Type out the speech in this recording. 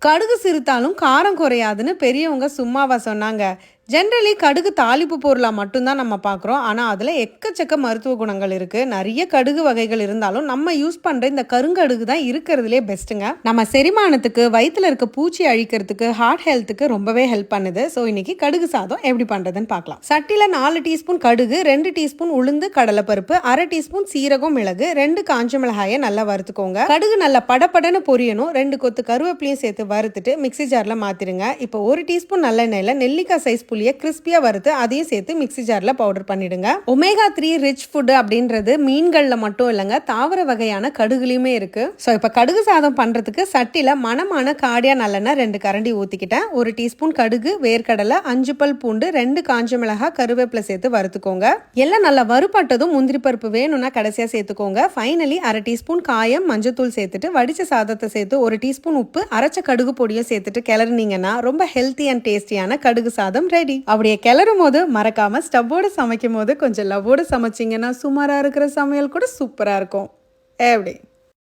கடுகு சிறுத்தாலும் காரம் குறையாதுன்னு பெரியவங்க சும்மாவா சொன்னாங்க. ஜென்ரலி கடுகு தாளிப்பு பொருளாக மட்டும்தான் நம்ம பார்க்குறோம். ஆனால் அதில் எக்கச்சக்க மருத்துவ குணங்கள் இருக்குது. நிறைய கடுகு வகைகள் இருந்தாலும் நம்ம யூஸ் பண்ணுற இந்த கருங்கடுகு தான் இருக்கிறதுலே பெஸ்ட்டுங்க. நம்ம செரிமானத்துக்கு, வயிற்றுல இருக்க பூச்சி அழிக்கிறதுக்கு, ஹார்ட் ஹெல்த்துக்கு ரொம்பவே ஹெல்ப் பண்ணுது. ஸோ இன்னைக்கு கடுகு சாதம் எப்படி பண்ணுறதுன்னு பார்க்கலாம். சட்டியில் 4 டீஸ்பூன் கடுகு, 2 டீஸ்பூன் உளுந்து கடலைப்பருப்பு, 1/2 டீஸ்பூன் சீரகம், மிளகு, 2 காஞ்ச மிளகாயை நல்லா வறுத்துக்கோங்க. கடுகு நல்லா படப்படன்னு பொரியணும். 2 கொத்து கருவேப்பிலையும் சேர்த்து வறுத்துட்டு மிக்சி ஜாரில் மாற்றிடுங்க. இப்போ 1 டீஸ்பூன் நல்லெண்ணெயில் நெல்லிக்காய் சைஸ் புளியை கிறிஸ்பியா வறுத்து அதையும் சேர்த்து மிக்சி ஜார்ல பவுடர் பண்ணிடுங்க. ஒமேகா 3 ரிச் ஃபுட் அப்படின்றது மீன்கள்ல மட்டும் இல்லைங்க, தாவர வகையான கடுகுலையுமே இருக்கு. ஸோ இப்போ கடுகு சாதம் பண்றதுக்கு சட்டில மணமான காடியா நல்லெண்ணெய் 2 கரண்டி ஊத்திக்கிட்டேன். 1 டீஸ்பூன் கடுகு, வேர்க்கடலை, 5 பல் பூண்டு, 2 காஞ்ச மிளகாய், கருவேப்பிலை சேர்த்து வறுத்துக்கோங்க. எல்லாம் நல்லா வறுபட்டதும் முந்திரி பருப்பு வேணும்னா கடைசியா சேர்த்துக்கோங்க. ஃபைனலி 1/2 டீஸ்பூன் காயம், மஞ்சத்தூள் சேர்த்துட்டு வடிச்ச சாதத்தை சேர்த்து 1 டீஸ்பூன் உப்பு, அரைச்ச கடுகு பொடியும் சேர்த்துட்டு கிளறினீங்கன்னா ரொம்ப ஹெல்த்தி அண்ட் டேஸ்டியான கடுகு சாதம் ரெடி. அப்படியே கிளறும் போது மறக்காம ஸ்டவ்வோட சமைக்கும் போது கொஞ்சம் லவ்வோட சமைச்சிங்கன்னா சுமாரா இருக்கிற சமையல் கூட சூப்பரா இருக்கும். எப்படி?